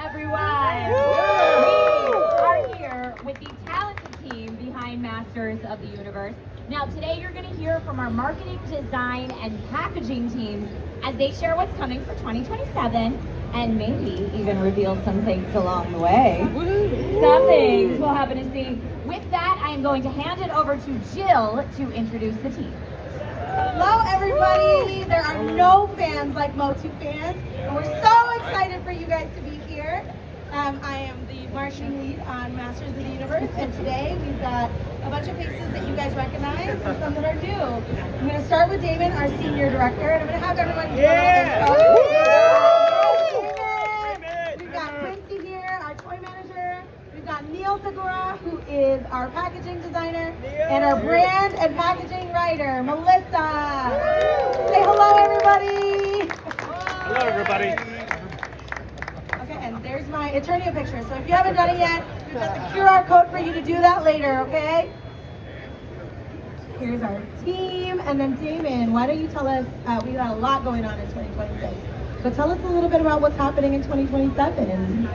Everyone, we are here with the talented team behind Masters of the Universe. Now today you're going to hear from our marketing, design, and packaging teams as they share what's coming for 2027 and maybe even reveal some things along the way. Some things we'll happen to see. With that, I am going to hand it over to Jill to introduce the team. Hello everybody! There are no fans like Motu fans, and we're so excited for you guys to be here. I am the marketing lead on Masters of the Universe, and today we've got a bunch of faces that you guys recognize and some that are new. I'm going to start with Damon, our senior director, and I'm going to have everyone David. We've got Quincy here, our toy manager. We've got Neil Segura, who is our packaging designer, and our brand and packaging writer, Melissa. Say hello, everybody. Hello, everybody. Okay, and there's my Eternia picture. So if you haven't done it yet, we've got the QR code for you to do that later, okay? Here's our team, and then Damon, why don't you tell us, we got a lot going on in 2026, but tell us a little bit about what's happening in 2027.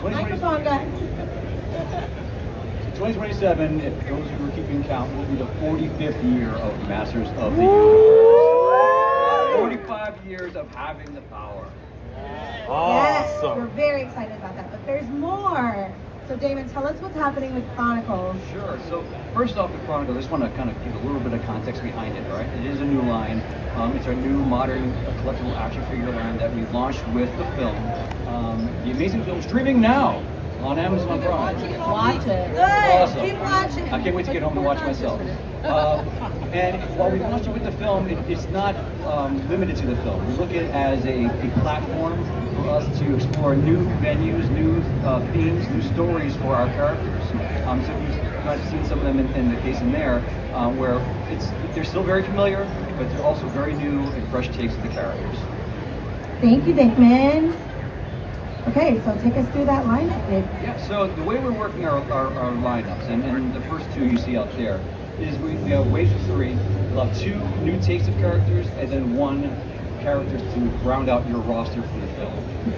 Microphone, guys. 2027, if those who are keeping count, will be the 45th year of Masters of the Universe. 45 years of having the power. Yes, we're very excited about that, but there's more. So Damon, tell us what's happening with Chronicles. Sure. So first off, with Chronicles, I just want to kind of give a little bit of context behind it, right? It is a new line. It's our new modern collectible action figure line that we launched with the film. The amazing film streaming now on Amazon Prime. Watch it. Good. Awesome. Keep watching. I can't wait to get home and watch myself. And while we launched it with the film, it's not limited to the film. We look at it as a platform for us to explore new venues, new themes, new stories for our characters. So you guys have seen some of them in the case in there, where they're still very familiar, but they're also very new and fresh takes of the characters. Thank you, Damon. Okay, so take us through that lineup. Yeah, so the way we're working our lineups, and the first two you see out there, is we have waves of three. We'll have two new takes of characters, and then one character to round out your roster for the film.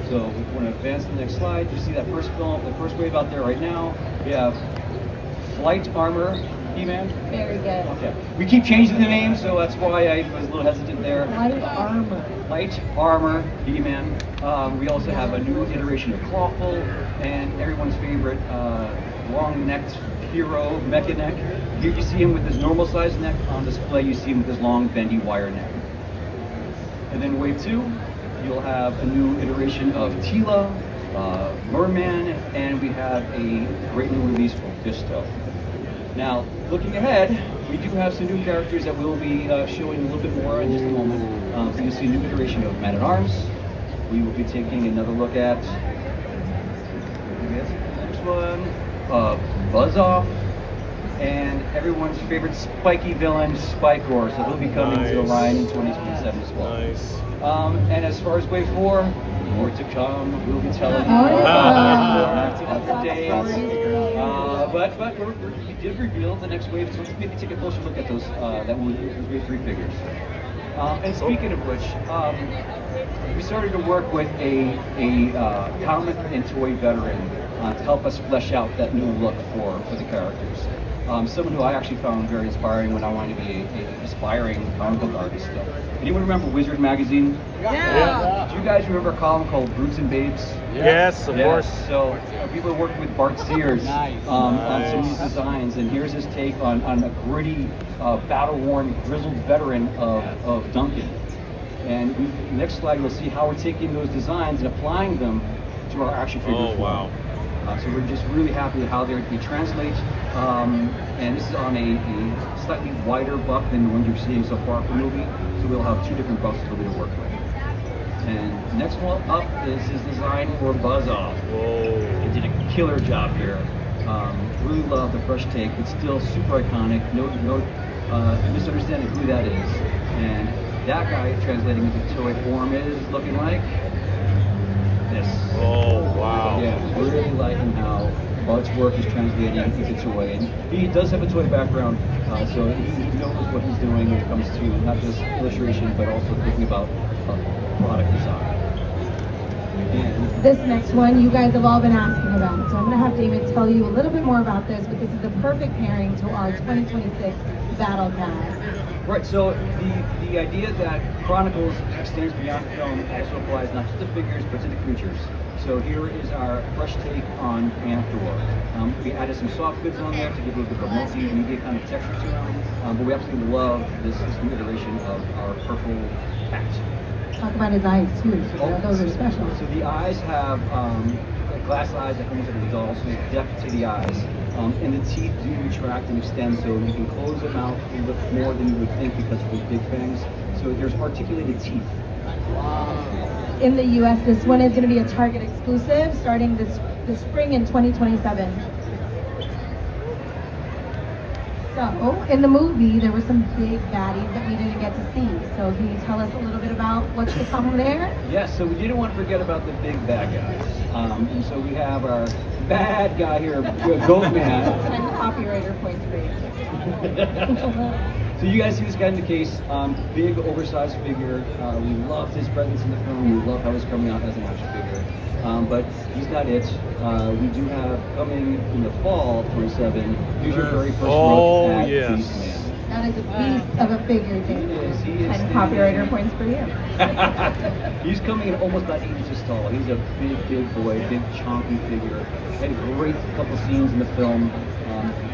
So we want to advance to the next slide. You see that first film, the first wave out there right now. We have Flight Armor He-Man. Very good. Okay. We keep changing the name, so that's why I was a little hesitant there. Light Armor. Light Armor He-Man. We also have a new iteration of Clawful, and everyone's favorite long-necked hero, Mecha Neck. Here you see him with his normal sized neck. On display you see him with his long bendy wire neck. And then wave two, you'll have a new iteration of Tila, Merman, and we have a great new release for Fisto. Now, looking ahead, we do have some new characters that we'll be showing a little bit more in just a moment. So you'll see a new iteration of Man-at-Arms. We will be taking another look at the next one, Buzz-Off, and everyone's favorite spiky villain, Spikor. So he'll be coming to the line in 2027 as well. Nice. And as far as wave four, more to come. We'll be telling you about the days. But we did reveal the next wave, so let's maybe take a closer look at those wave three figures. And speaking of which, we started to work with a comic and toy veteran to help us flesh out that new look for the characters. Someone who I actually found very inspiring when I wanted to be an aspiring comic book artist. Anyone remember Wizard magazine? Yeah. Do you guys remember a column called Brutes and Babes? Yes, of course. So people worked with Bart Sears on some of these designs, and here's his take on a gritty, battle-worn, grizzled veteran of Duncan. And next slide, we'll see how we're taking those designs and applying them to our action figure form. Wow. So we're just really happy with how they translate. And this is on a slightly wider buck than the ones you're seeing so far for the movie. So we'll have two different bucks to work with. And the next one up is his design for Buzz-Off. Whoa. He did a killer job here. Really love the fresh take, but still super iconic. No misunderstanding who that is. And that guy translating into toy form is looking like this. Oh, wow. Yeah, really liking how while its work is translating its way. And he does have a toy background, so he knows what he's doing when it comes to not just illustration, but also thinking about product design. And This next one you guys have all been asking about, so I'm going to have David tell you a little bit more about this, but this is the perfect pairing to our 2026 Battle Card. right, so the idea that Chronicles extends beyond film also applies not just to figures, but to the creatures. So here is our fresh take on Panthor. We added some soft goods on there to give a little bit of a multimedia kind of texture to it, but we absolutely love this new iteration of our purple cat. Talk about his eyes too, so those are special. So the eyes have like glass eyes that almost like a doll, so there's depth to the eyes. And the teeth do retract and extend, so you can close them out a little bit more than you would think because of those big fangs. So there's articulated teeth. In the US, this one is going to be a Target exclusive starting this spring in 2027. So, in the movie, there were some big baddies that we didn't get to see. So, can you tell us a little bit about what's to come there? Yes, so we didn't want to forget about the big bad guys. And so we have our bad guy here, Goat Man. 10 copywriter points for you. So you guys see this guy in the case, big oversized figure. We loved his presence in the film. We love how he's coming out as an action figure. But he's not it. We do have coming in the fall of 27. Here's your very first look at yes. Beast Man. That is a beast of a figure, David. He is 10 copywriter points for you. He's coming in almost about 8 inches tall. He's a big boy, big chonky figure. Had a great couple scenes in the film.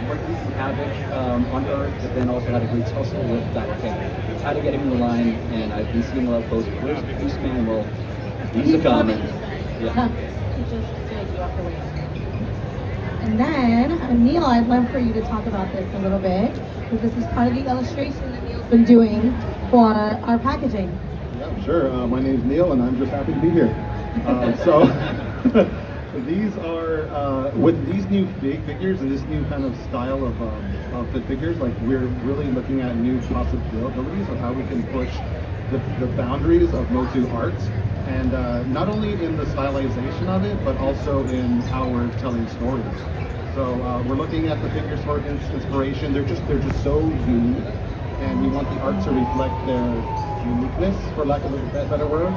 Working Havoc on Earth, but then also had a great tussle with Batman. How to get him in the line, and I've been seeing a lot of posts. Where's Beast Man? Well, he's a coming. Yeah. He just did, you have to wait. And then, Neil, I'd love for you to talk about this a little bit, because this is part of the illustration that Neil's been doing for our packaging. Yeah, sure. My name's Neil, and I'm just happy to be here. So, these are, with these new big figures and this new kind of style of the figures, like we're really looking at new possibilities of how we can push the boundaries of Motu art. And not only in the stylization of it, but also in how we're telling stories. So we're looking at the figures for inspiration. They're just so unique, and we want the art to reflect their uniqueness, for lack of a better word.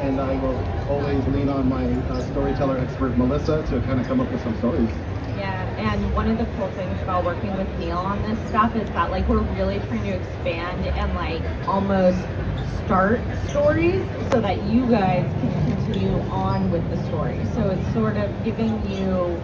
And I will always lean on my storyteller expert Melissa to kind of come up with some stories. Yeah, and one of the cool things about working with Neil on this stuff is that like we're really trying to expand and like almost start stories so that you guys can continue on with the story. So it's sort of giving you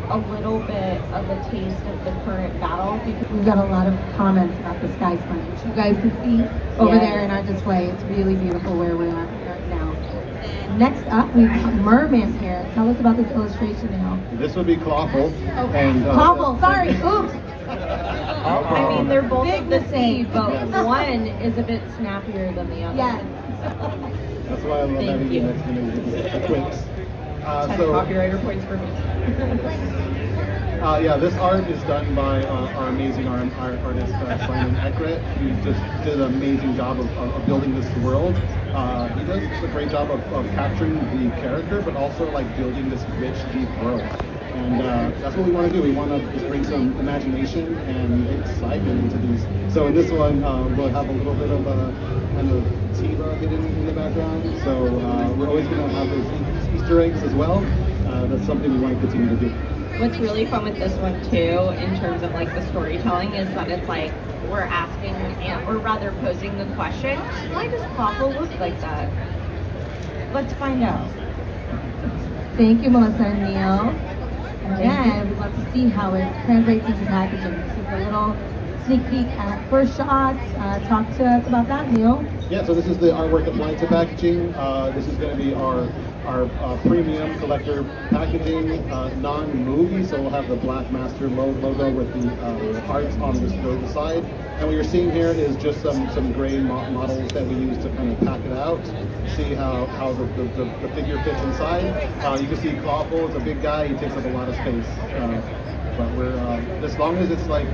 a little bit of a taste of the current battle. Because We've got a lot of comments about the Sky Slam, which you guys can see over there in our display. It's really beautiful where we're at right now. And next up, we've got Merman here. Tell us about this illustration now. This would be Clawful. And Clawful, sorry, oops. I mean, they're both of the same, but one is a bit snappier than the other. Yes. that's why I love having you next to me with the Twix. 10 copywriter points for me. Yeah, this art is done by our amazing artist Simon Eckert. He just did an amazing job of building this world. He does a great job of capturing the character, but also like building this rich, deep world. And that's what we want to do. We want to just bring some imagination and excitement into these. So in this one, we'll have a little bit of kind of Tiva hidden in the background. So we're always going to have those Easter eggs as well. That's something we want to continue to do. What's really fun with this one too, in terms of like the storytelling, is that it's like we're asking, or rather posing the question, why does Clawful look like that? Let's find out. Thank you, Melissa and Neil. And then we'd love to see how it translates into packaging. This is a little sneak peek at first shots. Talk to us about that, Neil. Yeah, so this is the artwork applied to packaging. This is going to be our premium collector packaging, non-movie, so we'll have the Black Master logo with the hearts on the side. And what you're seeing here is just some gray models that we use to kind of pack it out, see how the figure fits inside. You can see Clawful is a big guy, he takes up a lot of space. But we're, as long as it's like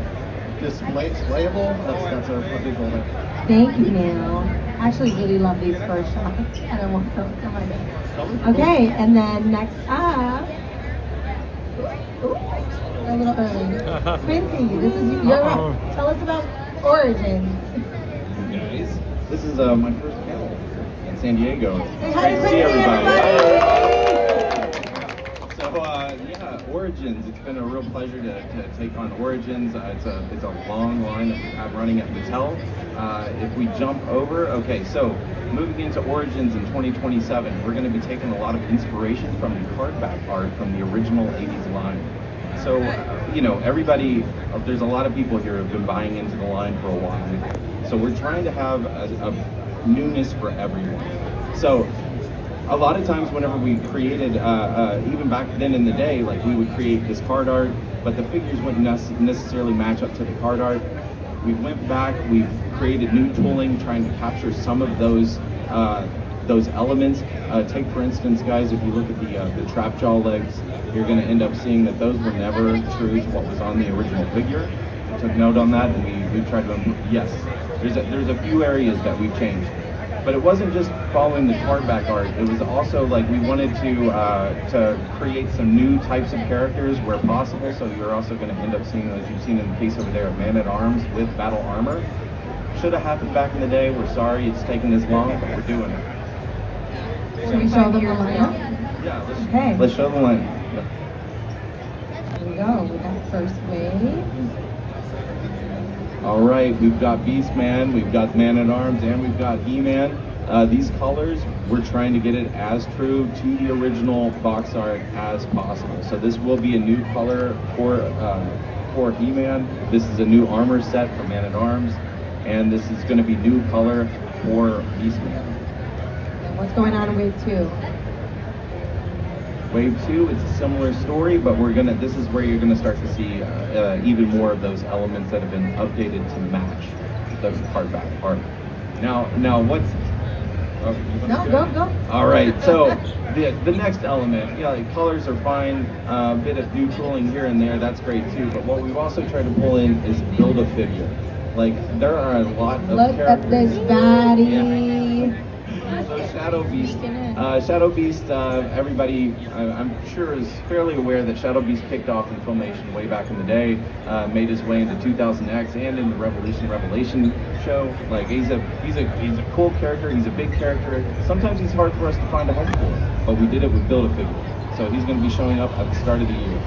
displayable, that's a big goal there. Thank you, Neil. I actually really love these first shots, and I want those on my desk. Okay, and then next up, ooh, a little early. Quincy, this is your up. Tell us about Origins. Guys, this is my first panel in San Diego. Say hi to See Quincy, everybody. So yeah, Origins. It's been a real pleasure to take on Origins. It's a long line that we have running at Mattel. If we jump over, okay, so moving into Origins in 2027, we're going to be taking a lot of inspiration from the cardback art from the original 80s line. So, you know, everybody, there's a lot of people here who have been buying into the line for a while. So we're trying to have a newness for everyone. So a lot of times whenever we created, even back then in the day, like we would create this card art, but the figures wouldn't necessarily match up to the card art. We went back, we've created new tooling, trying to capture some of those elements. Take for instance, guys, if you look at the trap jaw legs, you're going to end up seeing that those were never true to what was on the original figure. We took note on that, and we tried to improve. Yes, there's a few areas that we've changed, but it wasn't just following the cardback art. It was also like we wanted to create some new types of characters where possible. So you're also going to end up seeing, as you've seen in the case over there, Man-at-Arms with battle armor. Should have happened back in the day. We're sorry it's taken this long, but we're doing it. Should we show them the lineup? Yeah, let's show the line. Here we go with that first wave. All right, we've got Beastman, we've got Man-at-Arms, and we've got He-Man. These colors, we're trying to get it as true to the original box art as possible. So this will be a new color for He-Man. This is a new armor set for Man-at-Arms, and this is going to be new color for Beastman. And what's going on in wave 2? Wave 2, it's a similar story, but this is where you're gonna start to see even more of those elements that have been updated to match the hardback art. Now what's... Oh, Go. All right, so the next element, yeah, like colors are fine, a bit of new tooling here and there, that's great too, but what we've also tried to pull in is build a figure. Like, there are a lot of Look characters. at this baddie. So Shadow Beast, everybody I'm sure is fairly aware that Shadow Beast kicked off in Filmation way back in the day, made his way into 2000X and in the Revelation show. Like he's a cool character, he's a big character. Sometimes he's hard for us to find a home for, but we did it with Build-A-Figure. So he's going to be showing up at the start of the year.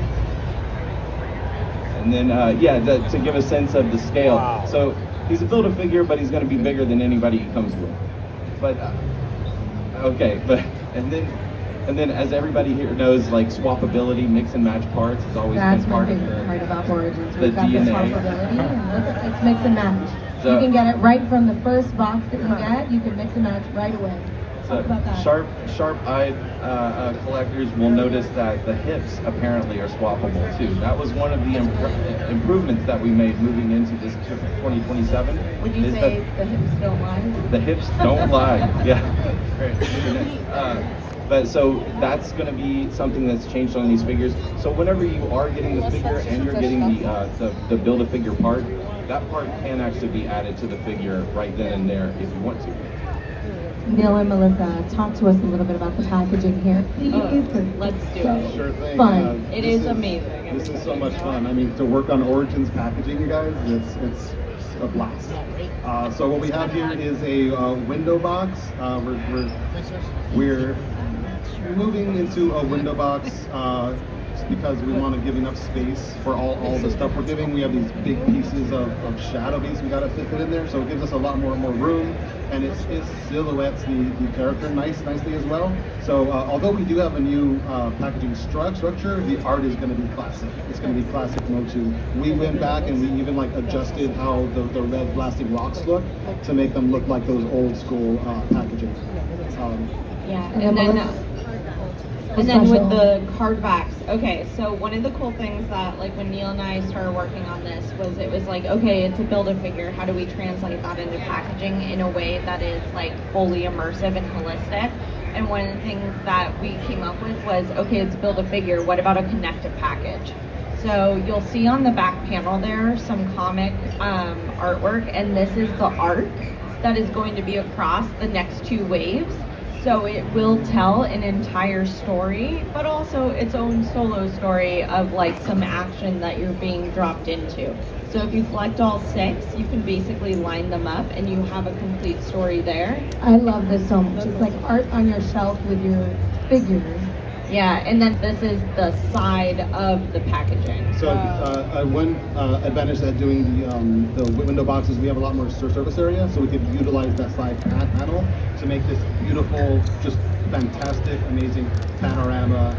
And then to give a sense of the scale. Wow. So he's a Build-A-Figure, but he's going to be bigger than anybody he comes with. But and then as everybody here knows, like swappability, mix and match parts has always That's been my part of favorite part about Origins. the We've got this DNA. swappability, and look at this mix and match. So- You can get it right from the first box that you get. You can mix and match right away. Talk about that. Sharp-eyed collectors will notice that the hips apparently are swappable too. That was one of the improvements that we made moving into this 2027. Would you is say that the hips don't lie? the hips don't lie? Yeah. Great. But so that's going to be something that's changed on these figures. So whenever you are getting the figure and you're getting the Build-A-Figure part, that part can actually be added to the figure right then and there if you want to. Neil and Melissa, talk to us a little bit about the packaging here, please, because Let's do it. Sure thing. Fun. It This is amazing. This is so much fun. I mean, to work on Origins packaging, you guys, it's a blast. So what we have here is a window box. We're moving into a window box because we want to give enough space for all the stuff we're giving. We have these big pieces of Shadow Beast we got to fit in there, so it gives us a lot more room, and it silhouettes the character nicely as well. So although we do have a new packaging structure, the art is going to be classic. It's going to be classic Motu. We went back and we even like adjusted how the red blasting rocks look to make them look like those old school packaging. Yeah, And and then with the card backs, okay, so one of the cool things that like when Neil and I started working on this was it was like, okay, it's a Build-A-Figure, how do we translate that into packaging in a way that is like fully immersive and holistic? And one of the things that we came up with was, okay, it's Build-A-Figure, what about a connected package? So you'll see on the back panel there some comic artwork, and this is the arc that is going to be across the next two waves. So it will tell an entire story, but also its own solo story of like some action that you're being dropped into. So if you collect all 6, you can basically line them up and you have a complete story there. I love this so much. It's like art on your shelf with your figures. Yeah, and then this is the side of the packaging. So one advantage that doing the window boxes, we have a lot more surface area, so we could utilize that side panel to make this beautiful, just fantastic, amazing panorama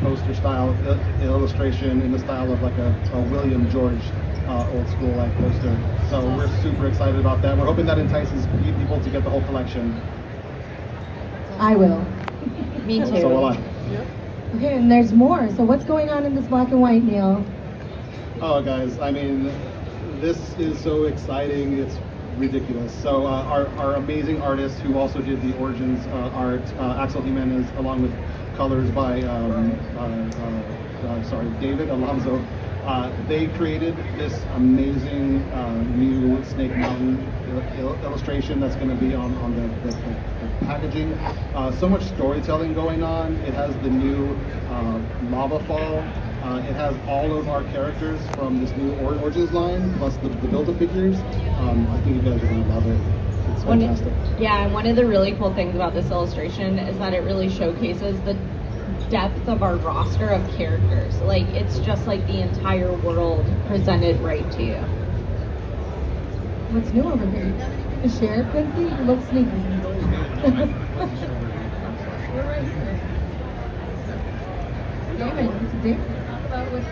poster style illustration in the style of like a William George old school like poster. So we're super excited about that. We're hoping that entices people to get the whole collection. I will. Me too. So will I. Okay, and there's more. So what's going on in this black and white, Neil? Oh, guys, I mean, this is so exciting. It's ridiculous. So our amazing artists who also did the Origins art, Axel Jimenez, along with colors by David Alonso, they created this amazing new Snake Mountain illustration that's going to be on the packaging. So much storytelling going on. It has the new lava fall. It has all of our characters from this new Origins line, plus the Build-A-Figures. I think you guys are going to love it. It's fantastic. And one of the really cool things about this illustration is that it really showcases the depth of our roster of characters. Like, it's just like the entire world presented right to you. What's new over here? To share, Quincy? You look sneaky. We're right here. Damon, talk about what's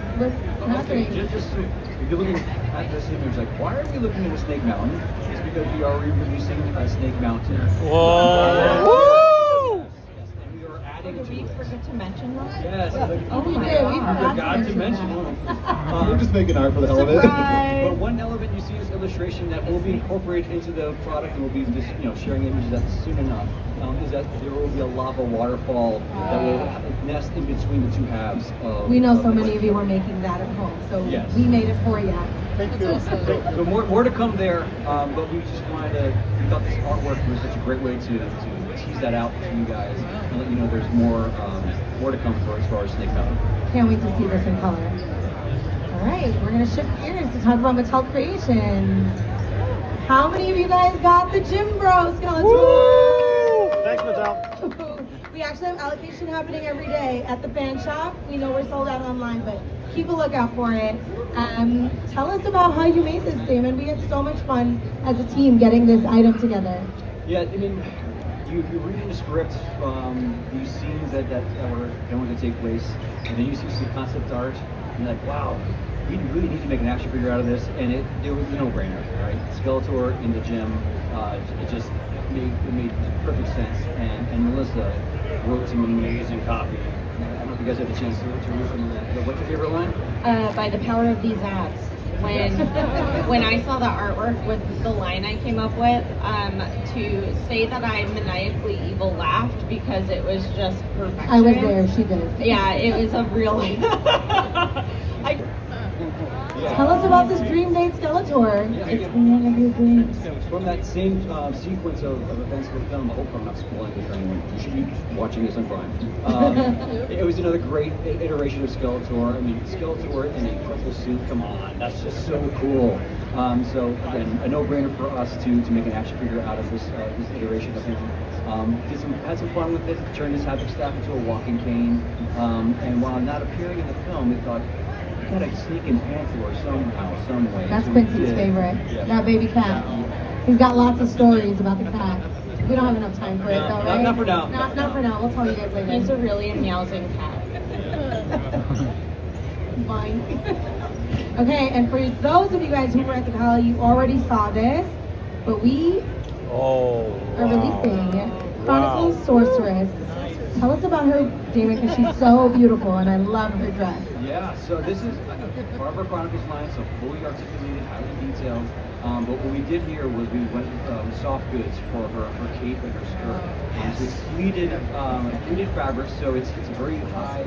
happening. Just if you're looking at this image, like, why are we looking at a Snake Mountain? It's because we are reproducing a Snake Mountain. Whoa! And we are adding Did to we it. forget to mention that? Yes. Oh, we my did. We God. forgot to mention We're just making art for the hell of it. But one element you see in this illustration that will be incorporated into the product and we'll be just sharing images of that soon enough is that there will be a lava waterfall that will nest in between the two halves. We know so many of you were making that at home, so Yes. we made it for you. So more to come there, but we just wanted to, we thought this artwork was such a great way to tease that out to you guys and let you know there's more to come as far as Snake Mountain. Can't wait to see this in color. All right, we're gonna shift gears to talk about Mattel Creations. How many of you guys got the Jim Bro skeleton? Woo! Thanks, Mattel. We actually have allocation happening every day at the fan shop. We know we're sold out online, but keep a lookout for it. Tell us about how you made this, Damon. We had so much fun as a team getting this item together. Yeah, I mean, you read in the script these scenes that were going to take place, and then you see some concept art, and you're like, wow, we really need to make an action figure out of this, and it was a no-brainer, right? Skeletor in the gym, it made perfect sense, and Melissa wrote some amazing copy. I don't know if you guys had the chance to read some of that. What's your favorite line? By the power of these abs. When I saw the artwork with the line I came up with, to say that I maniacally evil laughed because it was just perfection. I was there, she did. Yeah, it was a real. Tell us about this Dream Date Skeletor. Yeah, It's one of your dreams. From that same sequence of events of the film, I hope I'm not spoiling it for anyone. You should be watching this on Prime. It was another great iteration of Skeletor. I mean, Skeletor in a purple suit, come on, that's just so cool. So again, a no-brainer for us to make an action figure out of this iteration of him. Had some fun with it, turned his Havoc staff into a walking cane, and while not appearing in the film, we thought, we gotta sneak in Panther somehow, some way. That's So we Quincy's did. favorite. Yeah. That baby cat. He's got lots of stories about the cat. We don't have enough time for it No, though, right? not for now. Not for now. We'll tell you guys later. He's a really meowsing cat. Fine. Okay, and for those of you guys who were at the gala, you already saw this, but we Oh. are releasing Chronicles Sorceress. Tell us about her, Damon, because she's so beautiful and I love her dress. Yeah, so this is part of our Chronicles line, so fully articulated, highly detailed. But what we did here was we went with soft goods for her cape and her skirt. So it's pleated fabric, so it's a very high,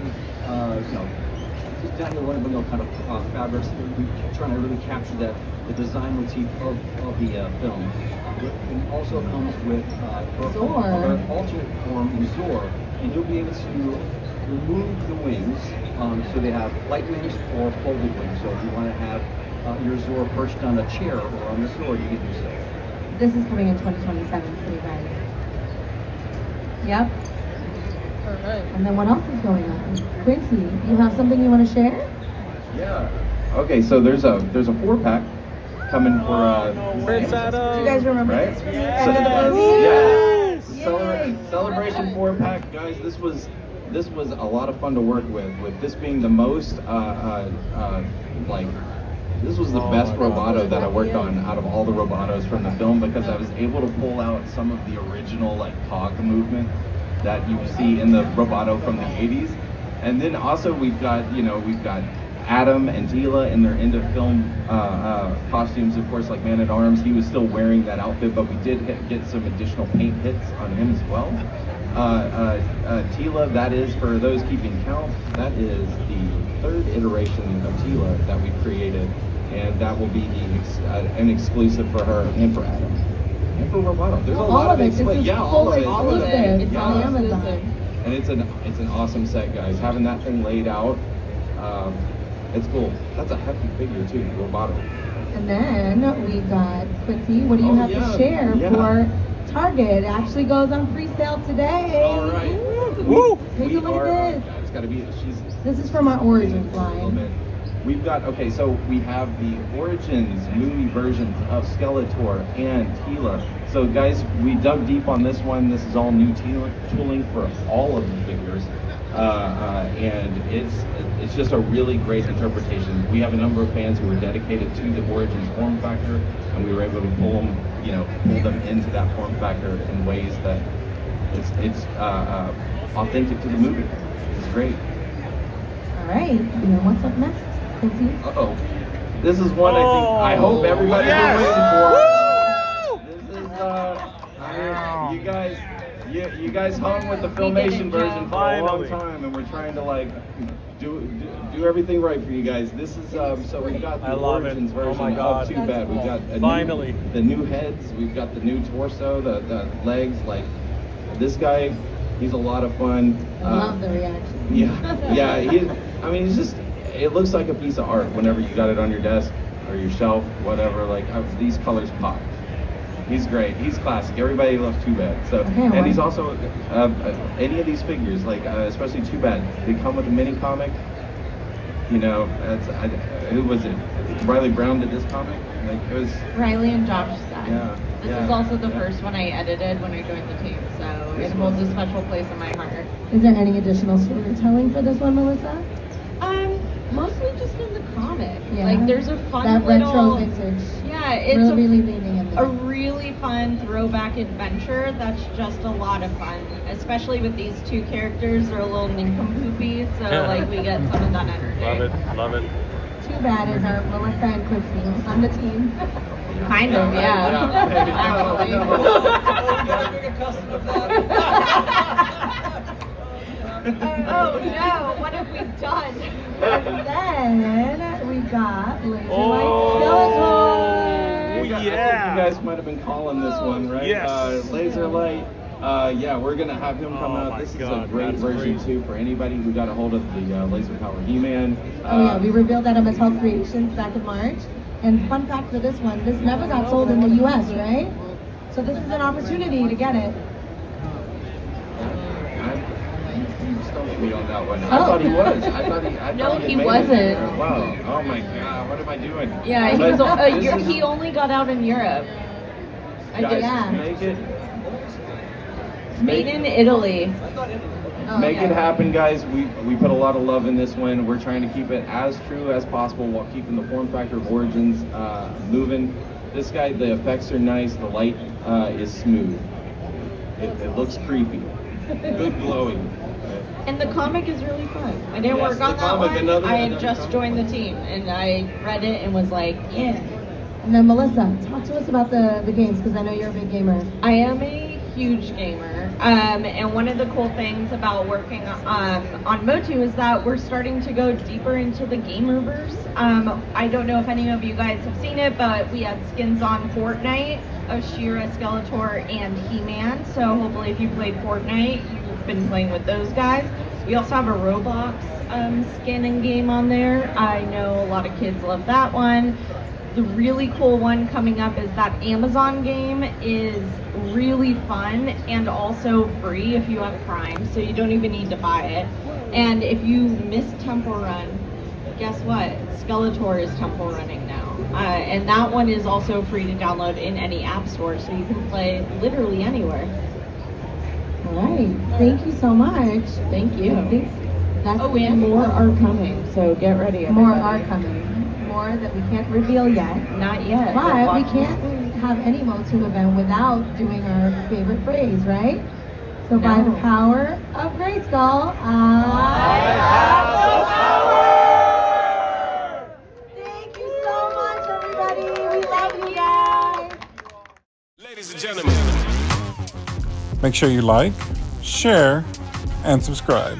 just down to run-of-the-mill kind of fabrics. We're trying to really capture the design motif of the film. It also comes with our alternate form, Zor, and you'll be able to remove the wings, so they have flight wings or folded wings. So if you want to have your Zor perched on a chair or on the floor, you can do so. This is coming in 2027 for you guys. Yep. And then what else is going on? Quincy, you have something you want to share? Yeah. Okay, so there's a 4-pack coming for Prince Adam. Do you guys remember right? this from the So- end of the movie? Yeah. Celebration 4-pack, guys. This was a lot of fun to work with. With this being the most this was the best Roboto that I worked on out of all the Robotos from the film, because I was able to pull out some of the original cog movement that you see in the Roboto from the 80s. And then also we've got Adam and Tila in their end of film costumes, of course, like Man at Arms. He was still wearing that outfit, but we did get some additional paint hits on him as well. Tila, that is, for those keeping count, that is the 3rd iteration of Tila that we've created, and that will be an exclusive for her and for Adam. And for Roboto. There's a lot of exclusive. yeah, All of it. It's Yeah. on Amazon. And it's an awesome set, guys. Having that thing laid out, it's cool. That's a hefty figure too, Roboto. And then we got Quincy. What do you have to share for Target? It actually goes on pre-sale today. All right. Woo! Take a look at this. It's got to be. This is from our Origins line. We've got, so we have the Origins movie versions of Skeletor and Tila. So guys, we dug deep on this one. This is all new tooling for all of the figures. And it's just a really great interpretation. We have a number of fans who are dedicated to the Origins form factor, and we were able to pull them into that form factor in ways that it's authentic to the movie. It's great. All right. And then what's up next, Quincy? Uh-oh. This is one I hope everybody's been waiting for. This is you guys hung with the Filmation version for a long time, and we're trying to do everything right for you guys. This is so we've got the Origins version of Too Bad. We've got the new heads, we've got the new torso, the legs. This guy, he's a lot of fun. I love the reaction. Yeah. He's just. It looks like a piece of art whenever you got it on your desk or your shelf, whatever. These colors pop. He's great. He's classic. Everybody loves Too Bad. So, and he's also any of these figures, especially Too Bad. They come with a mini comic. Who was it? Riley Brown did this comic. It was Riley and Josh Stein. Yeah. This is also the first one I edited when I joined the team, so it holds a special place in my heart. Is there any additional storytelling for this one, Melissa? Mostly just in the comic. Yeah. There's a fun that little retro vintage. Yeah, it's really leaning in there. a really fun throwback adventure that's just a lot of fun. Especially with these two characters, they're a little nincompoopy, so we get some of that energy. Love it. Too Bad is our Melissa and Quincy on the team. Kind of, yeah. Oh no, what have we done? And then we got Laser Oh, Skeletor. I think you guys might have been calling this one, right? Yes. Laser Light. We're gonna have him come out. This is a great version too for anybody who got a hold of the Laser Power He-Man. We revealed that at Mattel Creations back in March. And fun fact for this one, this never got sold in the US, right? So this is an opportunity to get it. You stumped me on that one. I thought he was. I thought he he made wasn't. it. Wow. Oh my God. What am I doing? Yeah, he only got out in Europe. Guys, make it. Made in Italy. Make it happen, guys. We put a lot of love in this one. We're trying to keep it as true as possible while keeping the form factor of Origins moving. This guy, the effects are nice. The light is smooth. It looks creepy. Good glowing. And the comic is really fun. I didn't Yes, work on the that comic, one. another I had comic. just joined the team, and I read it and was like, yeah. And then Melissa, talk to us about the games, because I know you're a big gamer. I am a huge gamer. And one of the cool things about working on Motu is that we're starting to go deeper into the gamerverse. I don't know if any of you guys have seen it, but we had skins on Fortnite of She-Ra, Skeletor, and He-Man. So hopefully if you played Fortnite, you've been playing with those guys. We also have a Roblox skin and game on there. I know a lot of kids love that one. The really cool one coming up is that Amazon game is really fun and also free if you have Prime, so you don't even need to buy it. And if you miss Temple Run, guess what? Skeletor is Temple Running now. And that one is also free to download in any app store, so you can play literally anywhere. All right, thank you so much. Thank you. That's And more are coming, so get ready. more everybody. are coming. More that we can't reveal yet. Not yet. But we can't have any Motu event without doing our favorite phrase, right? So by the power of Grayskull, I have the power! Thank you so much, everybody. We love you guys. Ladies and gentlemen, make sure you like, share, and subscribe.